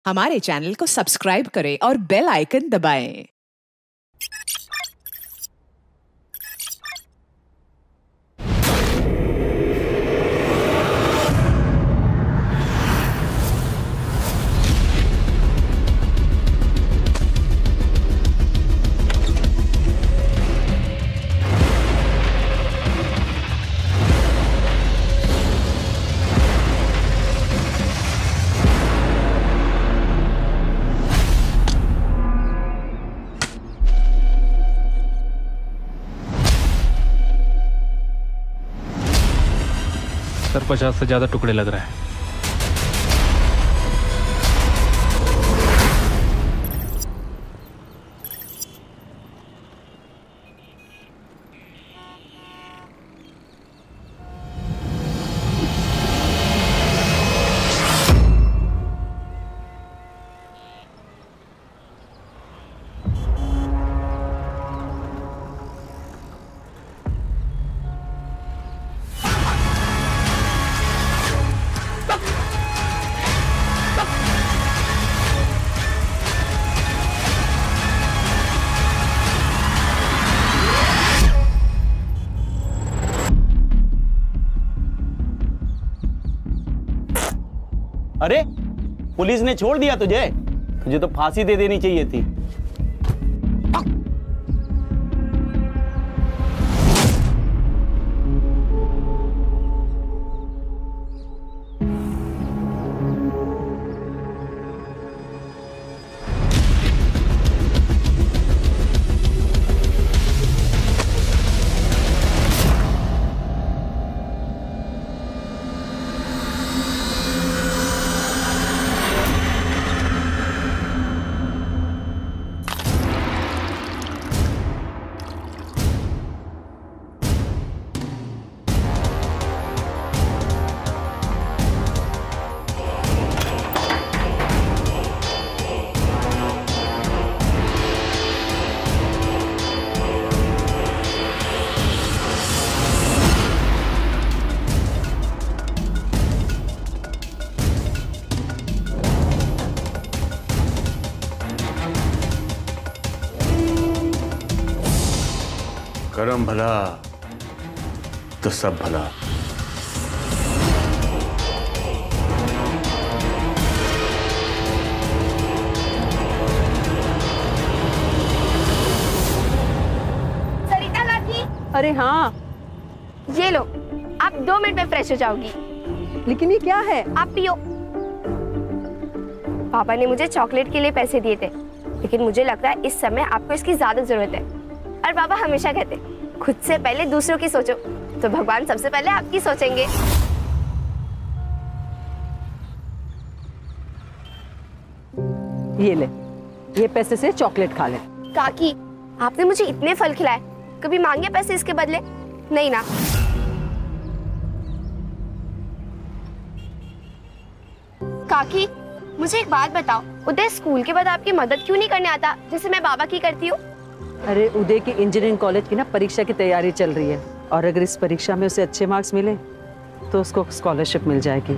हमारे चैनल को सब्सक्राइब करें और बेल आइकन दबाएं। सर 50 से ज्यादा टुकड़े लग रहे हैं। अरे पुलिस ने छोड़ दिया तुझे? तुझे तो फांसी दे देनी चाहिए थी। करम भला तो सब भला। सरिता लाठी। अरे हाँ, ये लो, आप 2 मिनट में फ्रेश हो जाओगी। लेकिन ये क्या है? आप पियो। पापा ने मुझे चॉकलेट के लिए पैसे दिए थे, लेकिन मुझे लगता है इस समय आपको इसकी ज्यादा जरूरत है। और पापा हमेशा कहते खुद से पहले दूसरों की सोचो, तो भगवान सबसे पहले आपकी सोचेंगे। ये ले, ये पैसे से चॉकलेट खा ले। काकी, आपने मुझे इतने फल खिलाए, कभी मांगे पैसे इसके बदले? नहीं ना। काकी, मुझे एक बात बताओ, उदय स्कूल के बाद आपकी मदद क्यों नहीं करने आता जैसे मैं बाबा की करती हूँ? अरे उदय की इंजीनियरिंग कॉलेज की ना परीक्षा की तैयारी चल रही है, और अगर इस परीक्षा में उसे अच्छे मार्क्स मिले तो उसको स्कॉलरशिप मिल जाएगी,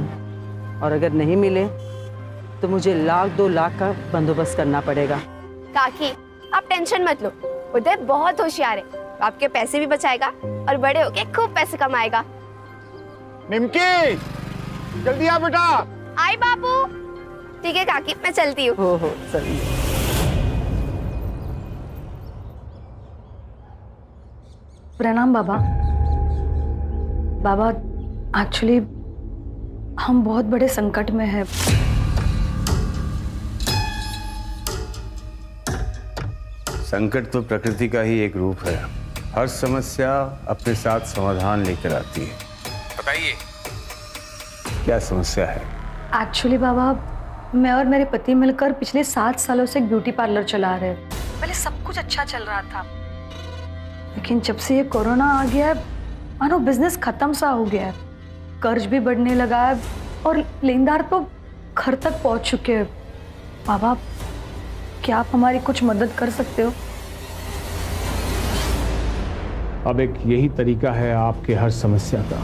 और अगर नहीं मिले तो मुझे 1-2 लाख का बंदोबस्त करना पड़ेगा। काकी, आप टेंशन मत लो, उदय बहुत होशियार है, आपके पैसे भी बचाएगा और बड़े होके खूब पैसे कमाएगा। निमकी, जल्दी आ बेटा। आई बाबू। ठीक है काकी, मैं चलती हूँ। हो चलिए। प्रणाम बाबा। बाबा, एक्चुअली हम बहुत बड़े संकट में हैं। संकट तो प्रकृति का ही एक रूप है। हर समस्या अपने साथ समाधान लेकर आती है। बताइए क्या समस्या है? एक्चुअली बाबा, मैं और मेरे पति मिलकर पिछले 7 सालों से एक ब्यूटी पार्लर चला रहे हैं। पहले सब कुछ अच्छा चल रहा था, लेकिन जब से ये कोरोना आ गया है, मानो बिजनेस खत्म सा हो गया है। कर्ज भी बढ़ने लगा है और लेनदार तो घर तक पहुंच चुके हैं। बाबा, क्या आप हमारी कुछ मदद कर सकते हो? अब एक यही तरीका है आपके हर समस्या का,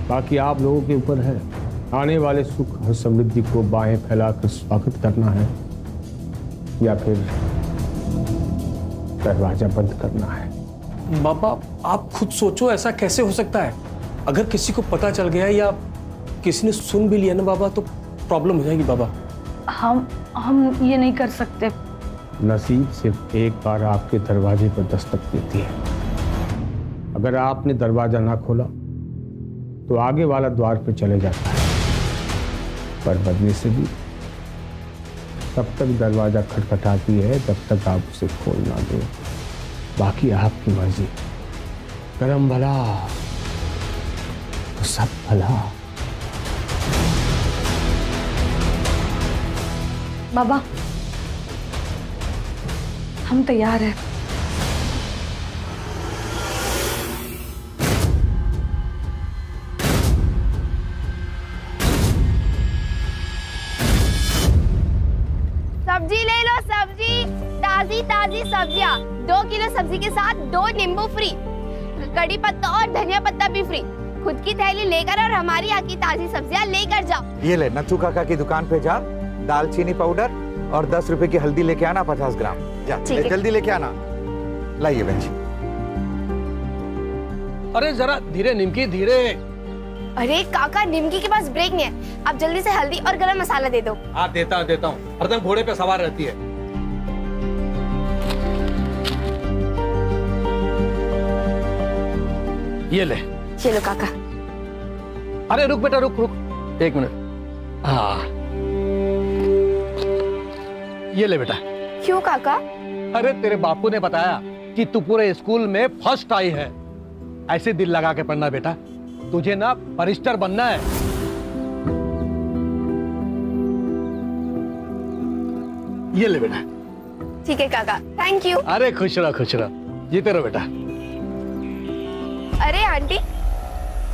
बाकी आप लोगों के ऊपर है। आने वाले सुख और समृद्धि को बाहें फैलाकर स्वागत करना है या फिर दरवाजा बंद करना है? बाबा आप खुद सोचो, ऐसा कैसे हो सकता है? अगर किसी को पता चल गया या किसी ने सुन भी लिया ना बाबा तो प्रॉब्लम हो जाएगी बाबा। हम ये नहीं कर सकते। नसीब सिर्फ एक बार आपके दरवाजे पर दस्तक देती है। अगर आपने दरवाजा ना खोला तो आगे वाला द्वार पर चले जाता है, पर बदले से भी तब तक दरवाजा खटखटाती है जब तक आप उसे खोल ना दो। बाकी आपकी मर्जी। करम भला तो सब भला। बाबा हम तैयार हैं। सब्जी ले लो, सब्जी ताजी ताजी सब्जियां। 2 किलो सब्जी के साथ 2 नींबू फ्री, कड़ी पत्ता और धनिया पत्ता भी फ्री। खुद की थैली लेकर और हमारी यहाँ की ताजी सब्जियां लेकर जाओ। ये ले, नथु काका की दुकान पे जा, दालचीनी पाउडर और 10 रुपए की हल्दी लेके आना 50 ग्राम। जा जल्दी लेके आना। लाइए बहन जी। अरे जरा धीरे निमकी, धीरे। अरे काका, निमकी के पास ब्रेक नहीं है। आप जल्दी से हल्दी और गरम मसाला दे दो। हाँ देता हूँ। हरदम घोड़े पे सवार रहती है। ये ले। चलो काका। अरे रुक बेटा, रुक 1 मिनट। हाँ ये ले बेटा। क्यों काका? अरे तेरे बापू ने बताया कि तू पूरे स्कूल में फर्स्ट आई है। ऐसे दिल लगा के पढ़ना बेटा, तुझे ना बैरिस्टर बनना है। ये ले बेटा। ठीक है काका, थैंक यू। अरे खुश रहो, जीते रहो बेटा। अरे आंटी,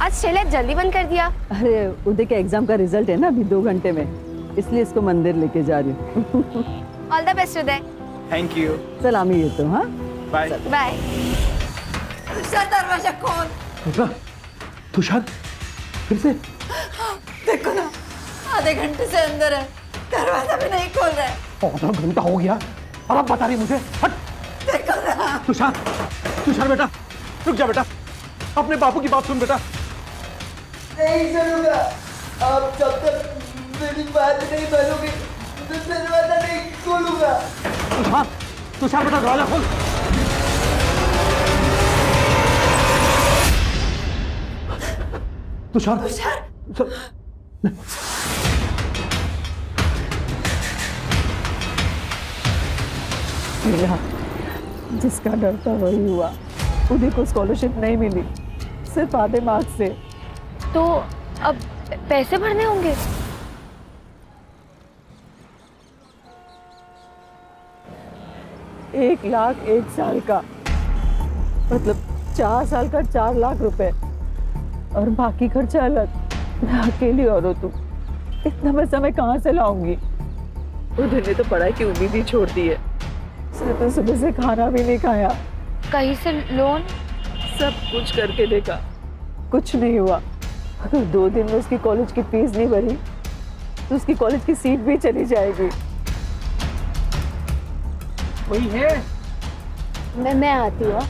आज चले जल्दी बंद कर दिया। अरे उदय के एग्जाम का रिजल्ट है ना अभी 2 घंटे में, इसलिए इसको मंदिर लेके जा रही हूँ। All the best Uday. Thank you. सलामी ये तो। हाँ बाय बाय। दरवाजा खोल। तुषार फिर से? देखो ना, आधे घंटे से अंदर है, दरवाजा भी नहीं खोल रहा है। आधा घंटा हो गया और अब बता रही मुझे? हट। देखो ना। तुषार बेटा, रुक जा बेटा, अपने बापू की बात सुन बेटा। नहीं सुनूंगा। आप जब तक मेरी बात नहीं मानोगे तो दरवाजा नहीं खोलूंगा। तुषार बेटा दरवाजा खोल। तुषार जिसका डर था वही हुआ। उदय को स्कॉलरशिप नहीं मिली, सिर्फ आधे मार्क्स से। तो अब पैसे भरने होंगे। 1 लाख 1 साल का, मतलब 4 साल का 4 लाख रुपए, और बाकी खर्चा अलग। मैं अकेली औरत हूँ, इतना पैसा मैं कहाँ से लाऊंगी? उदय ने तो पढ़ाई की उम्मीद ही छोड़ दी है। उसने तो सुबह से खाना भी नहीं खाया। कहीं से लोन? सब कुछ करके देखा, कुछ नहीं हुआ। अगर 2 दिन में उसकी कॉलेज की फीस नहीं भरी तो उसकी कॉलेज की सीट भी चली जाएगी। वही है। मैं आती हूँ।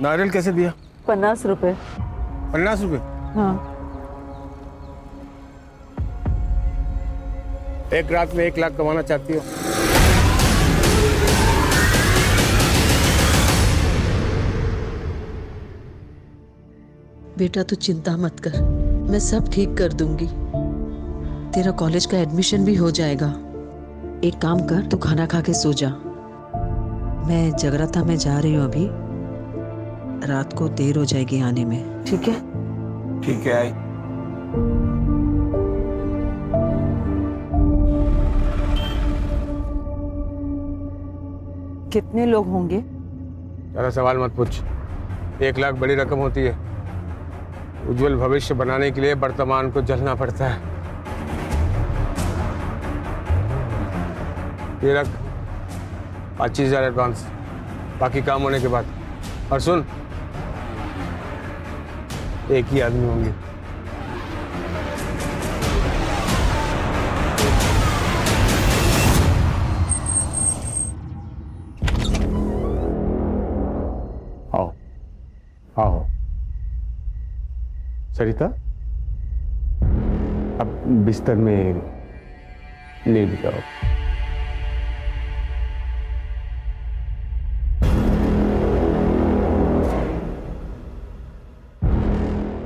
नारियल कैसे दिया? 50 रुपए। 50 रुपए? हाँ। एक रात में 1 लाख कमाना चाहती हो? बेटा तू चिंता मत कर, मैं सब ठीक कर दूंगी। तेरा कॉलेज का एडमिशन भी हो जाएगा। एक काम कर, तू खाना खा के सो जा। मैं जगराता में जा रही हूँ अभी, रात को देर हो जाएगी आने में। ठीक है? ठीक है। आई कितने लोग होंगे? ज़्यादा सवाल मत पूछ। 1 लाख बड़ी रकम होती है। उज्जवल भविष्य बनाने के लिए वर्तमान को जलना पड़ता है। ये रख 25,000 एडवांस। बाकी काम होने के बाद। और सुन, एक ही आदमी होंगे। आओ आओ सरिता, अब बिस्तर में लेट जाओ।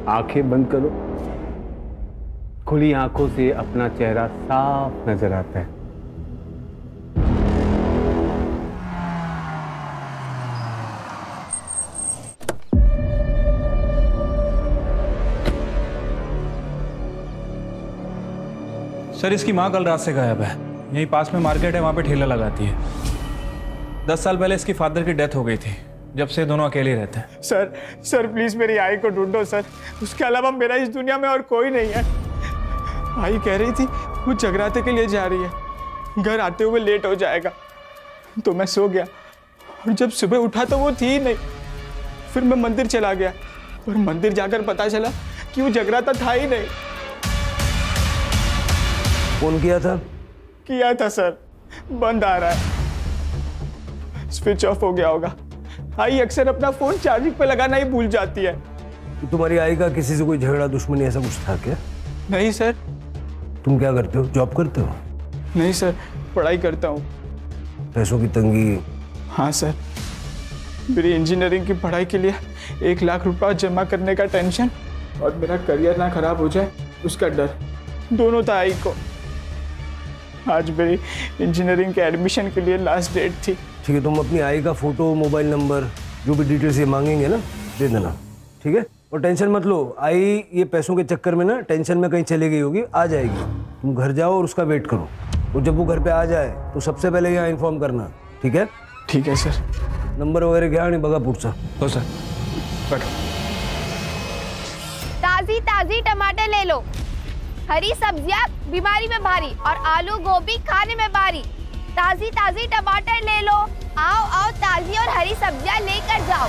आंखें बंद करो। खुली आंखों से अपना चेहरा साफ नजर आता है। सर, इसकी माँ कल रात से गायब है। यहीं पास में मार्केट है, वहाँ पे ठेला लगाती है। 10 साल पहले इसकी फादर की डेथ हो गई थी। जब से दोनों अकेले रहते हैं। सर प्लीज मेरी आई को ढूंढो सर। उसके अलावा मेरा इस दुनिया में और कोई नहीं है। आई कह रही थी वो जगराते के लिए जा रही है, घर आते हुए लेट हो जाएगा। तो मैं सो गया और जब सुबह उठा तो वो थी ही नहीं। फिर मैं मंदिर चला गया और मंदिर जाकर पता चला कि वो जगराता था ही नहीं। फोन किया था? किया था सर, बंद आ रहा है, स्विच ऑफ हो गया होगा। आई अक्सर अपना फोन चार्जिंग पे लगाना ही भूल जाती है। तुम्हारी आई का किसी से कोई झगड़ा दुश्मनी ऐसा कुछ था क्या? नहीं सर। तुम क्या करते हो? जॉब करते हो? नहीं सर, पढ़ाई करता हूँ। पैसों की तंगी? हाँ सर, मेरी इंजीनियरिंग की पढ़ाई के लिए 1 लाख रुपया जमा करने का टेंशन और मेरा करियर ना खराब हो जाए उसका डर, दोनों था आई को। आज मेरी इंजीनियरिंग के एडमिशन के लिए लास्ट डेट थी। ठीक है, तुम अपनी आई का फोटो, मोबाइल नंबर, जो भी डिटेल्स ये मांगेंगे ना, दे देना। ठीक है, और टेंशन मत लो। आई ये पैसों के चक्कर में ना टेंशन में कहीं चली गई होगी, आ जाएगी। तुम घर जाओ और उसका वेट करो, और जब वो घर पे आ जाए तो सबसे पहले यहाँ इन्फॉर्म करना। ठीक है? ठीक है सर। नंबर वगैरह क्या नहीं बगा पुटसा। हो सर, बैठो। ताजी ताजी टमाटर ले लो, हरी सब्जियां बीमारी में भारी और आलू गोभी खाने में भारी। ताजी ताजी टमाटर ले लो, आओ आओ ताजी और हरी सब्जियां लेकर जाओ।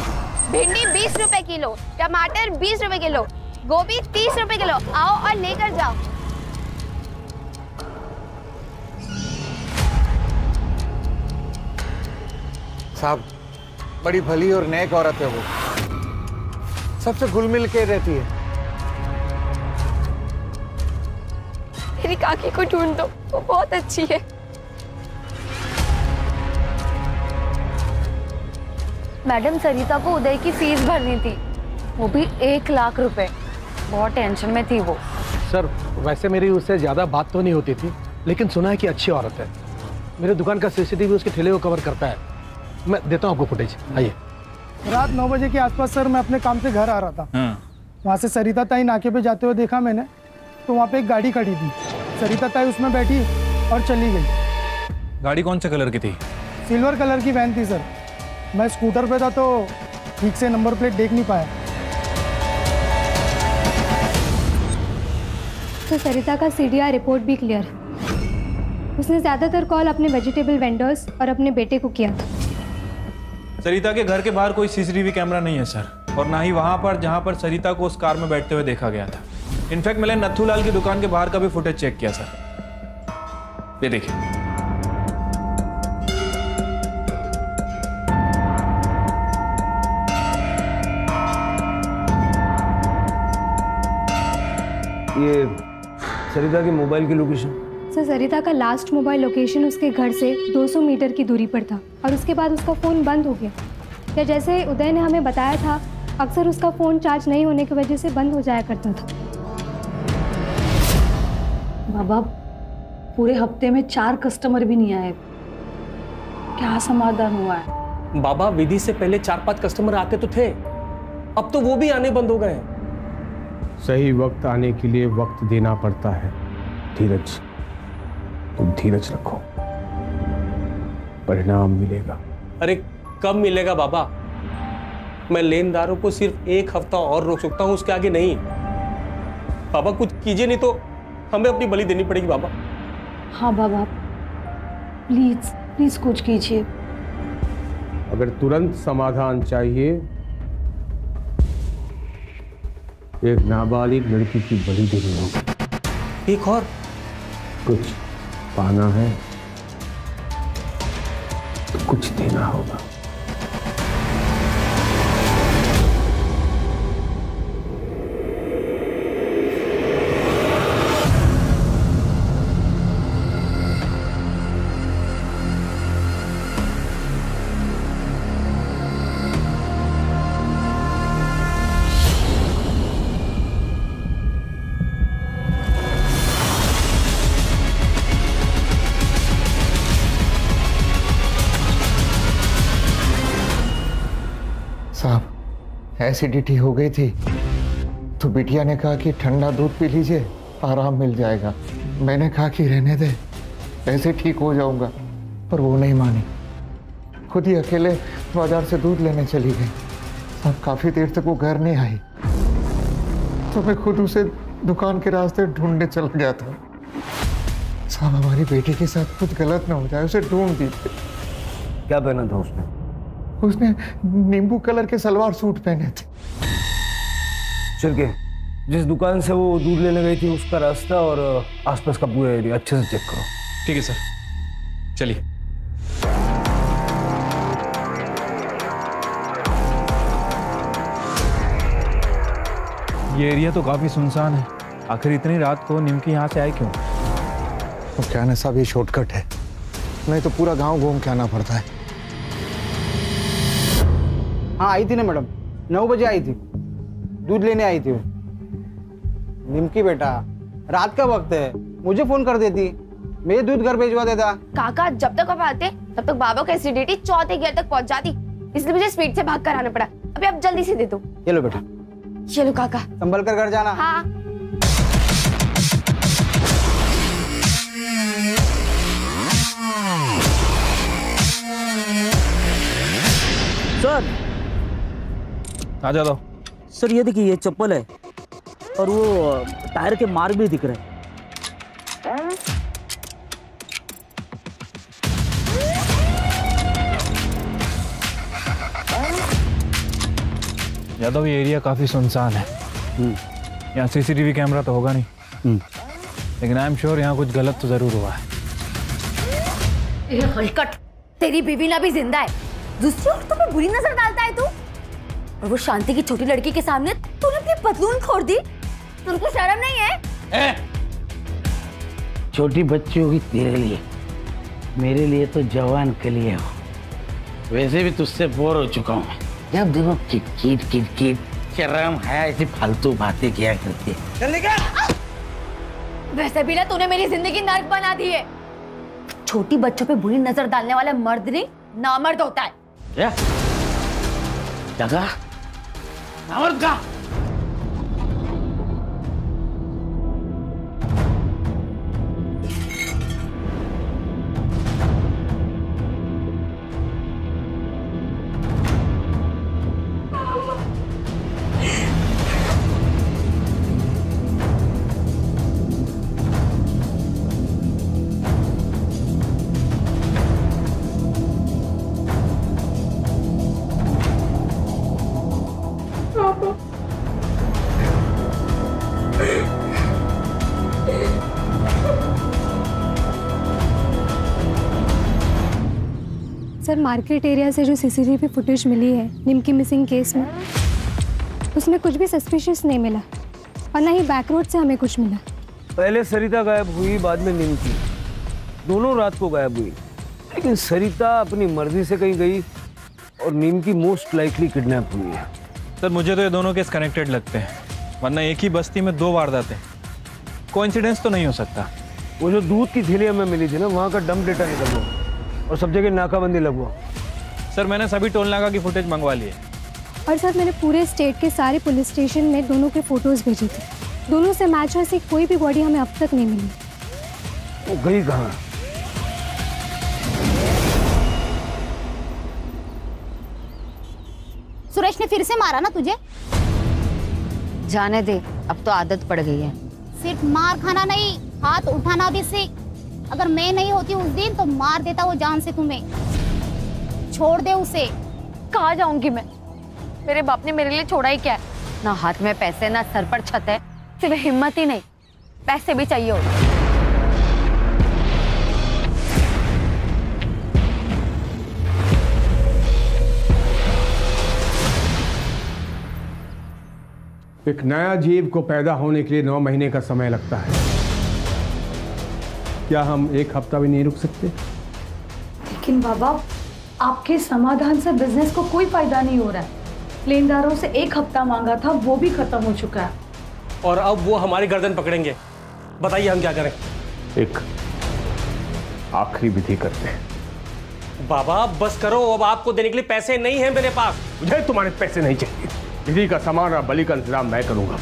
भिंडी 20 रुपए किलो, टमाटर 20 रुपए किलो, गोभी 30 रुपए किलो, आओ और लेकर जाओ। साहब, बड़ी भली और नेक औरत है वो, सबसे घुल मिल के रहती है। मेरी काकी को ढूंढ दो, वो बहुत अच्छी है। मैडम, सरिता को उदय की फीस भरनी थी, वो भी 1 लाख रुपए। बहुत टेंशन में थी वो। सर, वैसे मेरी उससे ज़्यादा बात तो नहीं होती थी, लेकिन सुना है कि अच्छी औरत है। मेरे दुकान का सीसीटीवी उसके ठेले को कवर करता है। मैं देता हूँ आपको फुटेज, आइए। रात 9 बजे के आसपास सर, मैं अपने काम से घर आ रहा था। वहाँ से सरिता ताई नाके पे जाते हुए देखा मैंने, तो वहाँ पे एक गाड़ी खड़ी थी। सरिता ताई उसमें बैठी और चली गई। गाड़ी कौन से कलर की थी? सिल्वर कलर की वैन थी सर। मैं स्कूटर पे था तो ठीक से नंबर प्लेट देख नहीं पाया। तो सरिता का सीडीआर रिपोर्ट भी क्लियर है। उसने ज़्यादातर कॉल अपने वेजिटेबल वेंडर्स और अपने बेटे को किया था। सरिता के घर के बाहर कोई सीसीटीवी कैमरा नहीं है सर, और ना ही वहां पर जहां पर सरिता को उस कार में बैठते हुए देखा गया था। इनफैक्ट मैंने नथुलाल की दुकान के बाहर का भी फुटेज चेक किया सर। ये देखिए। ये सरिता की मोबाइल की लोकेशन? सर, सरिता का लास्ट मोबाइल लोकेशन उसके घर से 200 मीटर की दूरी पर था और उसके बाद उसका फ़ोन बंद हो गया। या जैसे उदय ने हमें बताया था, अक्सर उसका फ़ोन चार्ज नहीं होने की वजह से बंद हो जाया करता था। बाबा, पूरे हफ्ते में 4 कस्टमर भी नहीं आए, क्या समाधान हुआ है? बाबा, विधि से पहले 4-5 कस्टमर आते तो थे, अब तो वो भी आने बंद हो गए। सही वक्त आने के लिए वक्त देना पड़ता है। धीरज, तुम धीरज रखो, परिणाम मिलेगा। अरे कब मिलेगा बाबा? मैं लेनदारों को सिर्फ 1 हफ्ता और रोक सकता हूं, उसके आगे नहीं। बाबा कुछ कीजिए, नहीं तो हमें अपनी बलि देनी पड़ेगी बाबा। हाँ बाबा, प्लीज प्लीज कुछ कीजिए। अगर तुरंत समाधान चाहिए, एक नाबालिग लड़की की बलि देनी होगी। एक और कुछ पाना है तो कुछ देना होगा। साहब, एसिडिटी हो गई थी तो बिटिया ने कहा कि ठंडा दूध पी लीजिए, आराम मिल जाएगा। मैंने कहा कि रहने दे, ऐसे ठीक हो जाऊंगा, पर वो नहीं मानी। खुद ही अकेले बाजार से दूध लेने चली गई। साहब, काफी देर तक वो घर नहीं आई तो मैं खुद उसे दुकान के रास्ते ढूंढने चल गया था। साहब, हमारी बेटी के साथ कुछ गलत ना हो जाए, उसे ढूंढ दीजिए। क्या पहना था उसने? उसने नींबू कलर के सलवार सूट पहने थे। चल के जिस दुकान से वो दूध लेने गई थी उसका रास्ता और आसपास का पूरा एरिया अच्छे से चेक करो। ठीक है सर, चलिए। ये एरिया तो काफी सुनसान है। आखिर इतनी रात को निमकी यहाँ से आए क्यों? तो क्या ना साहब, ये शॉर्टकट है, नहीं तो पूरा गांव घूम के आना पड़ता है। हाँ, आई थी ना मैडम, 9 बजे आई थी, दूध लेने आई थी वो। निमकी बेटा, रात का वक्त है, मुझे फोन कर देती, मैं दूध घर भेजवा देता। काका, जब तक आप आते तब तक बाबा को एसिडिटी चौथे गियर तक पहुंच जाती, इसलिए मुझे स्पीड से भाग कर आना पड़ा। अभी आप जल्दी से दे दो। चलो बेटा, चलो काका, संभल कर घर जाना। हाँ। सर, आ जाओ। सर ये देखिए, ये चप्पल है और वो टायर के मार्क भी दिख रहे हैं। यादव, ये एरिया काफी सुनसान है। यहाँ सीसीटीवी कैमरा तो होगा नहीं, लेकिन आई एम श्योर यहाँ कुछ गलत तो जरूर हुआ है। ये हलकट, तेरी बीवी ना भी जिंदा है, दूसरी औरतों पे बुरी नजर डालता है तू। और वो शांति की छोटी लड़की के सामने तूने अपनी पतलून खोल दी, तुमको शर्म नहीं है? छोटी बच्ची होगी तेरे लिए, मेरे लिए तो जवान के लिए हो। वैसे भी तुझसे बोर हो चुका हूँ। जब देखो किटकिट किटकिट, शर्म है, ऐसी फालतू बातें किया करती है। चल निकल। वैसे भी ना तूने मेरी जिंदगी नर्क बना दी है। छोटी बच्चों पे बुरी नजर डालने वाला मर्द नहीं, नामर्द होता है। क्या जगह नामर्द का? सर, मार्केट एरिया से जो सीसीटीवी फुटेज मिली है निमकी मिसिंग केस में, उसमें कुछ भी सस्पिशियस नहीं मिला और ना ही बैक रोड से हमें कुछ मिला। पहले सरिता गायब हुई, बाद में निमकी, दोनों रात को गायब हुई। लेकिन सरिता अपनी मर्जी से कहीं गई और निमकी मोस्ट लाइकली किडनैप हुई है। सर, मुझे तो ये दोनों केस कनेक्टेड लगते हैं, वरना एक ही बस्ती में 2 वारदातें, कोइंसिडेंस तो नहीं हो सकता। वो जो दूध की थैली हमें मिली थी ना, वहाँ का डंप डेटा निकल हुआ और सब जगह नाकाबंदी लगवा। सर, मैंने सभी टोल नाका की फुटेज मंगवा ली है। और सर, मैंने पूरे स्टेट के सारे पुलिस स्टेशन में दोनों के फोटोज भेजे थे, दोनों से मैच ऐसी कोई भी बॉडी हमें अब तक नहीं मिली। वो गई कहाँ? सुरेश ने फिर से मारा ना तुझे? जाने दे, अब तो आदत पड़ गई है। सिर्फ मार खाना नहीं, हाथ उठाना भी सीख। अगर मैं नहीं होती उस दिन तो मार देता वो जान से तुम्हें। छोड़ दे उसे। कहाँ जाऊंगी मैं? मेरे बाप ने मेरे लिए छोड़ा ही क्या है? ना हाथ में पैसे ना सर पर छत है, सिर्फ हिम्मत ही नहीं, पैसे भी चाहिए होते। एक नया जीव को पैदा होने के लिए 9 महीने का समय लगता है। क्या हम 1 हफ्ता भी नहीं रुक सकते? लेकिन बाबा, आपके समाधान से बिजनेस को कोई फायदा नहीं हो रहा है। लेनदारों से 1 हफ्ता मांगा था, वो भी खत्म हो चुका है। और अब वो हमारी गर्दन पकड़ेंगे। बताइए हम क्या करें? एक आखिरी विधि करते हैं। बाबा बस करो, अब आपको देने के लिए पैसे नहीं हैं मेरे पास। मुझे तुम्हारे पैसे नहीं चाहिए। विधि का सामान और बलि का इंतजाम मैं करूंगा।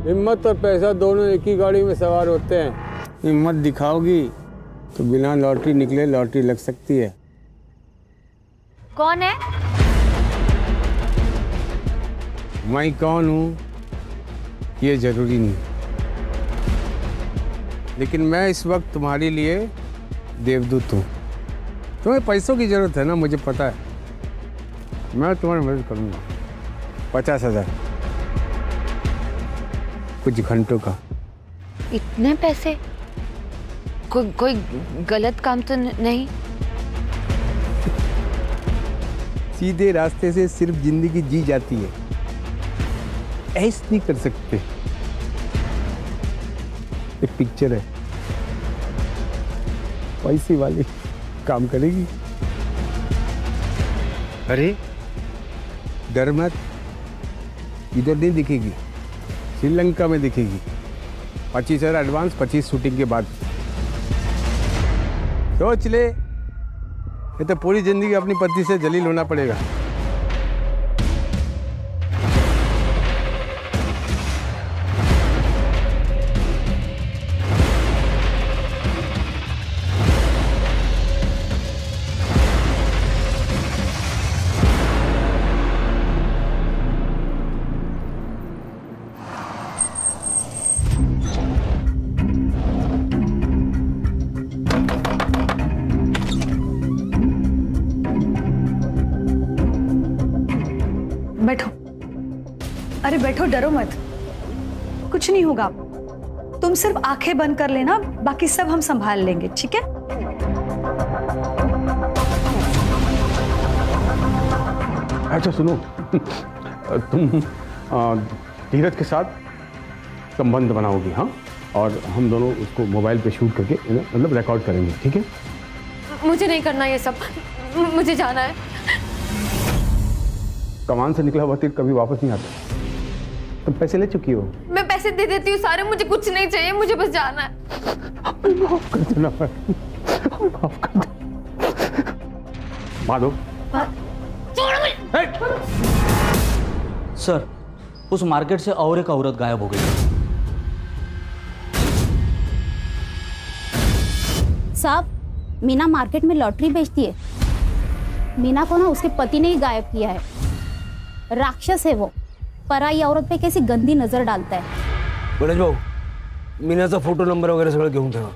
हिम्मत और पैसा दोनों एक ही गाड़ी में सवार होते हैं। हिम्मत दिखाओगी तो बिना लॉटरी निकले लॉटरी लग सकती है। कौन है? मैं कौन हूँ ये जरूरी नहीं, लेकिन मैं इस वक्त तुम्हारे लिए देवदूत हूँ। तुम्हें पैसों की जरूरत है ना, मुझे पता है। मैं तुम्हारी मदद करूँगा। 50,000 कुछ घंटों का। इतने पैसे? कोई गलत काम तो नहीं? सीधे रास्ते से सिर्फ जिंदगी जी जाती है, ऐसे नहीं कर सकते। एक पिक्चर है, पैसे वाली काम करेगी। अरे डर मत, इधर नहीं दिखेगी, श्रीलंका में दिखेगी। 25,000 एडवांस, 25 शूटिंग के बाद। सोच ले, ये तो पूरी जिंदगी अपनी पत्नी से जलील होना पड़ेगा। बैठो। अरे बैठो, डरो मत, कुछ नहीं होगा। तुम सिर्फ आंखें बंद कर लेना, बाकी सब हम संभाल लेंगे, ठीक है? अच्छा सुनो, तुम धीरज के साथ संबंध बनाओगी, हाँ? और हम दोनों उसको मोबाइल पे शूट करके मतलब रिकॉर्ड करेंगे, ठीक है? मुझे नहीं करना ये सब, मुझे जाना है। कमान से निकला हुआ तीर कभी वापस नहीं आता। तुम पैसे ले चुकी हो। मैं पैसे दे देती हूँ सारे, मुझे कुछ नहीं चाहिए, मुझे बस जाना है। माफ कर देना, माफ कर दे। माधव, सर, उस मार्केट से और एक औरत गायब हो गई। साहब, मीना मार्केट में लॉटरी बेचती है। मीना को ना उसके पति ने ही गायब किया है। राक्षस है वो, पराई औरत पे कैसी गंदी नजर डालता है। गणेश भाऊ, मीनाचा फोटो नंबर वगैरह सगळं घेऊन ठेवा।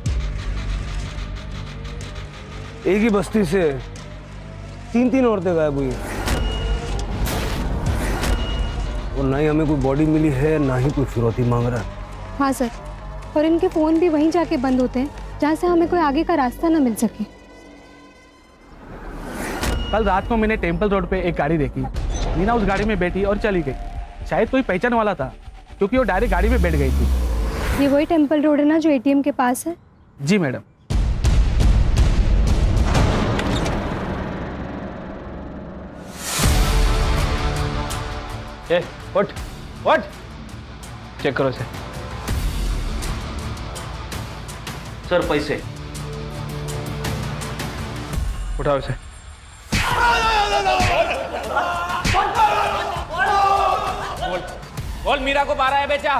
एक ही बस्ती से 3 औरतें गायब हुई हैं। और ना ही हमें कोई बॉडी मिली है, ना ही कोई फिरौती मांग रहा है। हाँ सर, और इनके फ़ोन भी वहीं जाके बंद होते हैं जहाँ से हमें कोई आगे का रास्ता ना मिल सके। कल रात को मैंने टेम्पल रोड पे एक गाड़ी देखी। मीना उस गाड़ी में बैठी और चली गई। शायद कोई पहचान वाला था, क्योंकि वो डायरेक्ट गाड़ी में बैठ गई थी। ये वही टेम्पल रोड है ना जो एटीएम के पास है? जी मैडम। ए, उठ, उठ, चेक करो इसे। सर पैसे उठाओ इसे। बोल, मीरा को मारा है बेचा?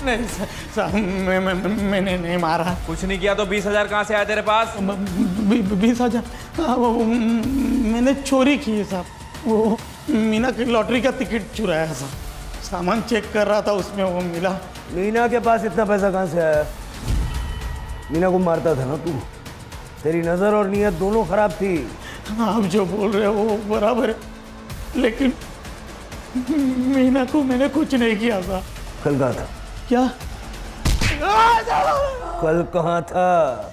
नहीं सर, मैंने नहीं मारा। कुछ नहीं किया तो 20,000 कहाँ से आया तेरे पास? 20,000 वो मैंने चोरी की है साहब। वो मीना की लॉटरी का टिकट चुराया साहब। सामान चेक कर रहा था, उसमें वो मिला। मीना के पास इतना पैसा कहाँ से आया? मीना को मारता था ना तू। तेरी नजर और नीयत दोनों खराब थी। आप जो बोल रहे हो वो बराबर है, लेकिन मीना को मैंने कुछ नहीं किया था। कल कहाँ था? क्या? कल कहाँ था?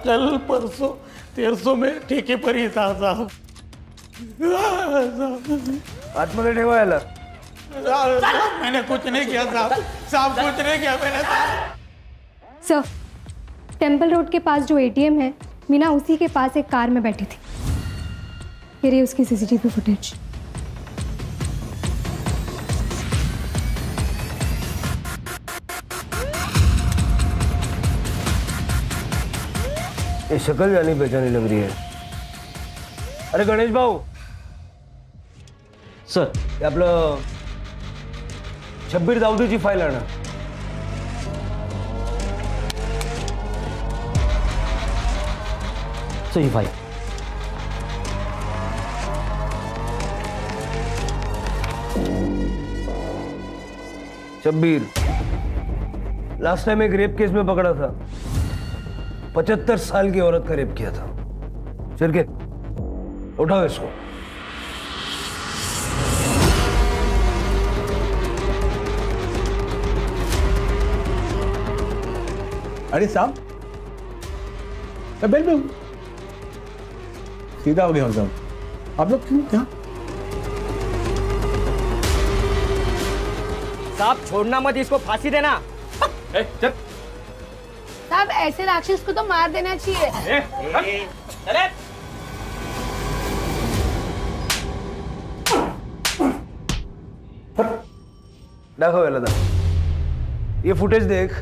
कल परसों 1300 में ठेके पर ही था साहब। आत्मले ठेवायला मैंने कुछ नहीं किया साहब, साहब कुछ नहीं किया मैंने। सर, टेम्पल रोड के पास जो एटीएम है, मीना उसी के पास एक कार में बैठी थी। ये रही उसकी सीसीटीवी फुटेज। ये शक्ल जानी पहचानी लग रही है। अरे गणेश भाऊ सर, हे आपलं शब्बीर दाऊदीची फाईल आणा। सर, ही फाईल। शब्बीर लास्ट टाइम एक रेप केस में पकड़ा था। 75 साल की औरत का रेप किया था। चल के उठाओ इसको। अरे साहब, मैं बेल पे हूँ। सीधा हो गया साहब। आप लोग क्यों क्या? साहब छोड़ना मत, इसको फांसी देना। चल। साहब ऐसे राक्षस को तो मार देना चाहिए। अरे देखो वेलदा, ये फुटेज देख।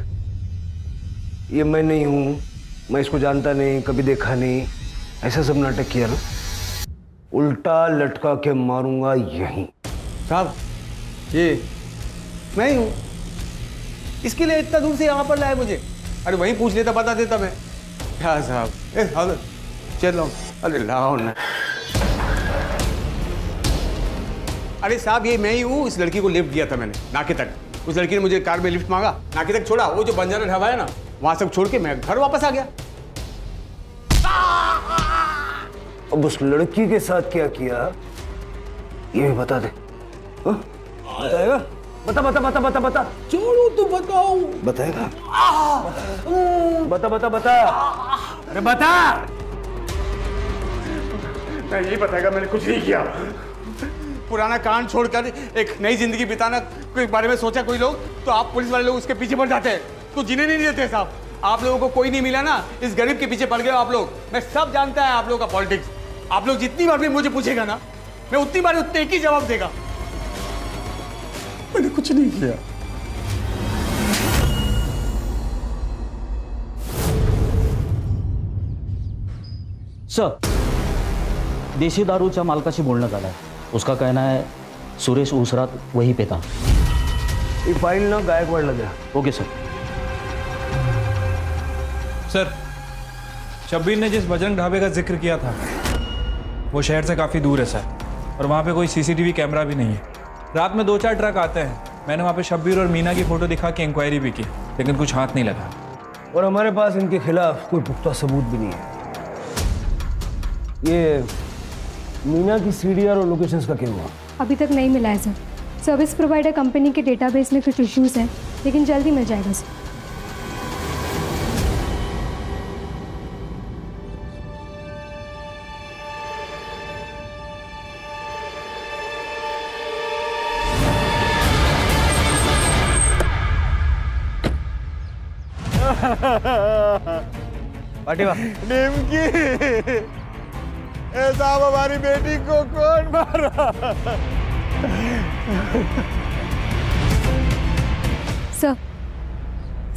ये मैं नहीं हूं, मैं इसको जानता नहीं, कभी देखा नहीं, ऐसा सब नाटक किया ना। उल्टा लटका के मारूंगा यहीं। साहब ये मैं ही हूँ, इसके लिए इतना दूर से यहाँ पर लाए मुझे। अरे वहीं पूछ लेता, बता देता मैं। क्या साहब, चलो। अरे लाओ ना। अरे साहब ये मैं ही हूँ। इस लड़की को लिफ्ट दिया था मैंने नाके तक। उस लड़की ने मुझे कार में लिफ्ट मांगा, नाके तक छोड़ा। वो जो बंजारा ढाबा है ना, वहां सब छोड़ के मैं घर वापस आ गया। अब उस लड़की के साथ क्या किया ये भी बता दे। बताएगा? बता बता बता बता बता। छोड़ो तो बताओ। बताएगा? बता बता बता। अरे बता। मैं यही बताएगा, मैंने कुछ नहीं किया। पुराना कांड छोड़कर एक नई जिंदगी बिताना के बारे में सोचा कोई लोग, तो आप पुलिस वाले लोग उसके पीछे पड़ जाते हैं, तो जीने नहीं देते साहब। आप लोगों को कोई नहीं मिला ना, इस गरीब के पीछे पड़ गए आप लोग। मैं सब जानता है आप लोगों का पॉलिटिक्स। आप लोग जितनी बार भी मुझे पूछेगा ना, मैं उतनी बार उतने एक ही जवाब देगा, मैंने कुछ नहीं किया। सर, देशी दारूच्या मालकाशी बोलणं झालं आहे। उसका कहना है सुरेश उस रात वहीं पे था। ये फाइल ना गायकवाड़ द्या। Okay sir. सर, शब्बीर ने जिस बजरंग ढाबे का जिक्र किया था वो शहर से काफ़ी दूर है सर, और वहाँ पे कोई सीसीटीवी कैमरा भी नहीं है। रात में 2-4 ट्रक आते हैं। मैंने वहाँ पे शब्बीर और मीना की फ़ोटो दिखा के इंक्वायरी भी की, लेकिन कुछ हाथ नहीं लगा। और हमारे पास इनके खिलाफ कोई पुख्ता सबूत भी नहीं है। ये मीना की सीडीआर और लोकेशंस का क्या हुआ? अभी तक नहीं मिला है सर। सर्विस प्रोवाइडर कंपनी के डेटाबेस में कुछ इश्यूज हैं, लेकिन जल्दी मिल जाएगा सर। पाटिवा निमकी, साहब हमारी बेटी को कौन मारा? सर,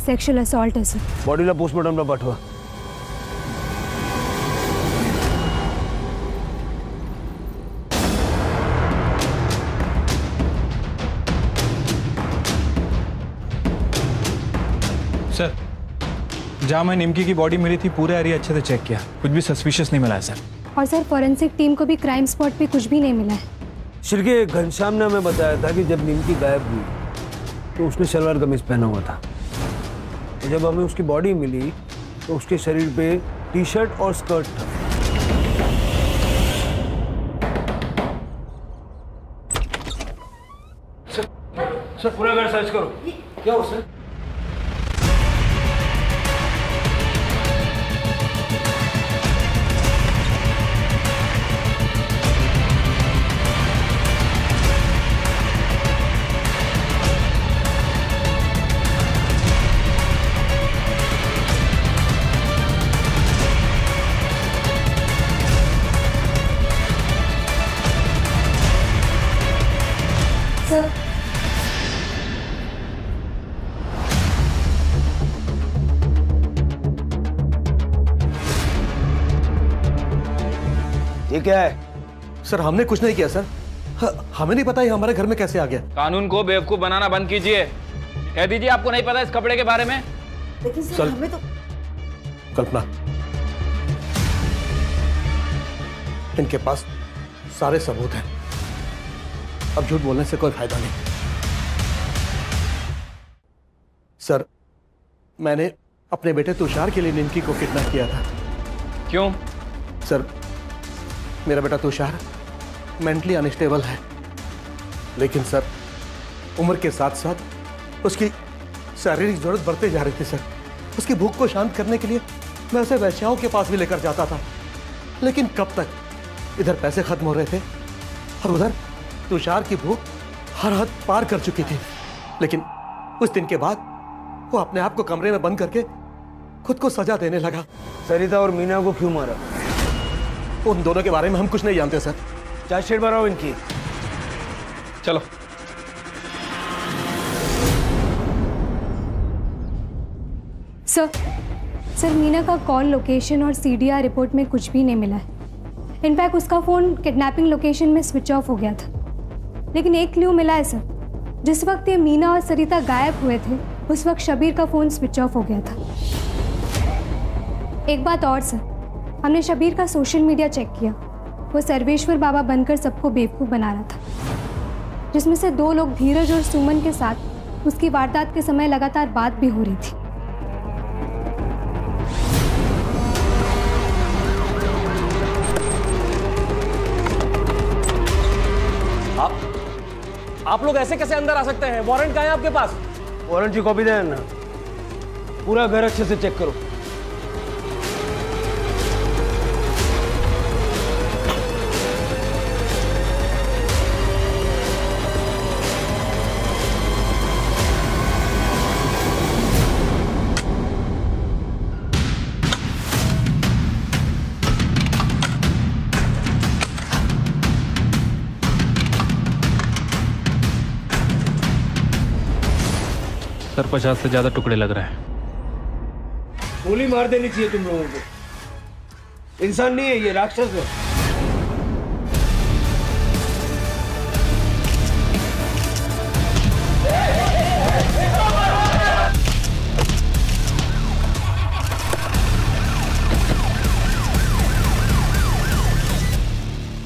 सेक्शुअल असॉल्ट है सर। बॉडीला पोस्टमॉर्टमला पाठवा। सर, जहाँ मैं निमकी की बॉडी मिली थी पूरा एरिया अच्छे से चेक किया, कुछ भी सस्पिशियस नहीं मिला है सर। और सर, फॉरेंसिक टीम को भी क्राइम स्पॉट पे कुछ भी नहीं मिला है। शिरके घनश्याम ने हमें बताया था कि जब निमकी गायब हुई तो उसने सलवार कमीज पहना हुआ था। तो जब हमें उसकी बॉडी मिली तो उसके शरीर पे टी शर्ट और स्कर्ट था। सर पूरा घर सर्च करो। क्या हो सर? ये क्या है? सर हमने कुछ नहीं किया सर। हमें नहीं पता ये हमारे घर में कैसे आ गया। कानून को बेवकूफ बनाना बंद कीजिए। कह दीजिए आपको नहीं पता इस कपड़े के बारे में। लेकिन सर हमें तो कल्पना, इनके पास सारे सबूत हैं। अब झूठ बोलने से कोई फायदा नहीं। सर मैंने अपने बेटे तुषार के लिए निमकी को किडनैप किया था। क्यों? सर मेरा बेटा तुषार मेंटली अनस्टेबल है, लेकिन सर उम्र के साथ साथ उसकी शारीरिक जरूरत बढ़ते जा रही थी। सर उसकी भूख को शांत करने के लिए मैं उसे वैश्याओं के पास भी लेकर जाता था, लेकिन कब तक? इधर पैसे खत्म हो रहे थे और उधर तुषार की भूख हर हद पार कर चुकी थी। लेकिन उस दिन के बाद वो अपने आप को कमरे में बंद करके खुद को सजा देने लगा। सरिता और मीना को क्यों मारा? उन दोनों के बारे में हम कुछ नहीं जानते सर। चार्जशीट बनाओ इनकी। चलो। सर मीना का कॉल लोकेशन और सीडीआर रिपोर्ट में कुछ भी नहीं मिला है। इनफैक्ट उसका फ़ोन किडनैपिंग लोकेशन में स्विच ऑफ हो गया था। लेकिन एक क्लू मिला है सर, जिस वक्त ये मीना और सरिता गायब हुए थे उस वक्त शबीर का फ़ोन स्विच ऑफ हो गया था। एक बात और सर, हमने शबीर का सोशल मीडिया चेक किया। वो सर्वेश्वर बाबा बनकर सबको बेवकूफ़ बना रहा था, जिसमें से 2 लोग धीरज और सुमन के साथ उसकी वारदात के समय लगातार बात भी हो रही थी। आप लोग ऐसे कैसे अंदर आ सकते हैं? वारंट कहाँ है आपके पास? वारंट की कॉपी देना। पूरा घर अच्छे से चेक करो। सर 50 से ज्यादा टुकड़े लग रहे हैं। गोली मार देनी चाहिए तुम लोगों को। इंसान नहीं है ये, राक्षस है।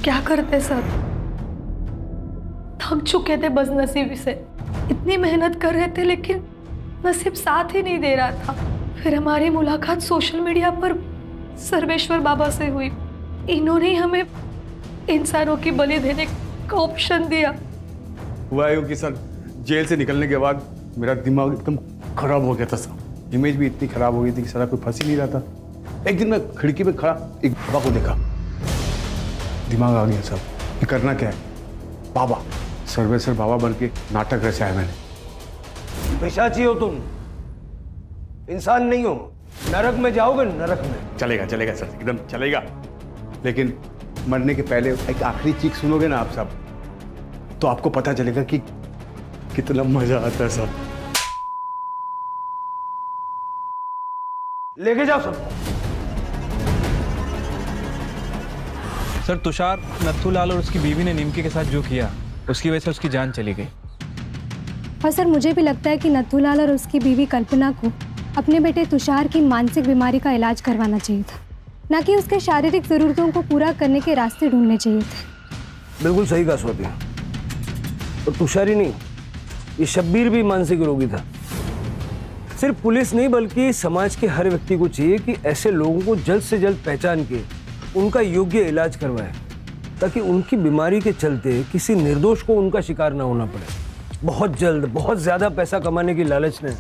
क्या करते सर? थक चुके थे बदनसीबी से। इतनी मेहनत कर रहे थे लेकिन नसीब साथ ही नहीं दे रहा था। फिर हमारी मुलाकात सोशल मीडिया पर सर्वेश्वर बाबा से हुई। इन्होंने हमें इंसानों की बलि देने का ऑप्शन दिया। हुआ है कि सर जेल से निकलने के बाद मेरा दिमाग एकदम खराब हो गया था सर। इमेज भी इतनी खराब हो गई थी कि सारा कोई फंस ही नहीं रहा था। एक दिन मैं खिड़की में खड़ा एक बाबा को देखा, दिमाग आ गया सर, ये करना क्या है। बाबा सर्वेश्वर बाबा बन के नाटक रचा है मैंने। पिशाची हो तुम, इंसान नहीं हो। नरक में जाओगे, नरक में। चलेगा चलेगा सर, एकदम चलेगा। लेकिन मरने के पहले एक आखिरी चीख सुनोगे ना आप सब, तो आपको पता चलेगा कि कितना मजा आता है सब। लेके जाओ सब। सर तुषार, नथुलाल और उसकी बीवी ने निमकी के साथ जो किया उसकी वजह से उसकी जान चली गई। और सर मुझे भी लगता है कि नथुलाल और उसकी बीवी कल्पना को अपने बेटे तुषार की मानसिक बीमारी का इलाज करवाना चाहिए था, ना कि उसके शारीरिक ज़रूरतों को पूरा करने के रास्ते ढूंढने चाहिए थे। बिल्कुल सही कहा स्वाति। और तुषार ही नहीं, ये शब्बीर भी मानसिक रोगी था। सिर्फ पुलिस नहीं बल्कि समाज के हर व्यक्ति को चाहिए कि ऐसे लोगों को जल्द से जल्द पहचान के उनका योग्य इलाज करवाए, ताकि उनकी बीमारी के चलते किसी निर्दोष को उनका शिकार ना होना पड़े। बहुत जल्द बहुत ज्यादा पैसा कमाने की लालच ने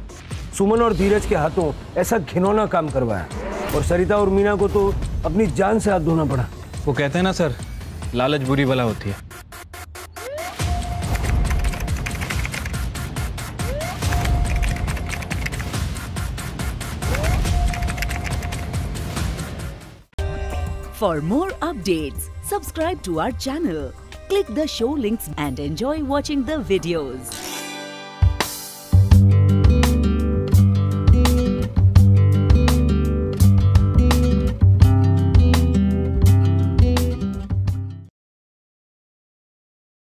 सुमन और धीरज के हाथों ऐसा घिनौना काम करवाया, और सरिता और मीना को तो अपनी जान से हाथ धोना पड़ा। वो कहते हैं ना सर, लालच बुरी बला होती है। For more updates, subscribe to our channel, click the show links and enjoy watching the videos.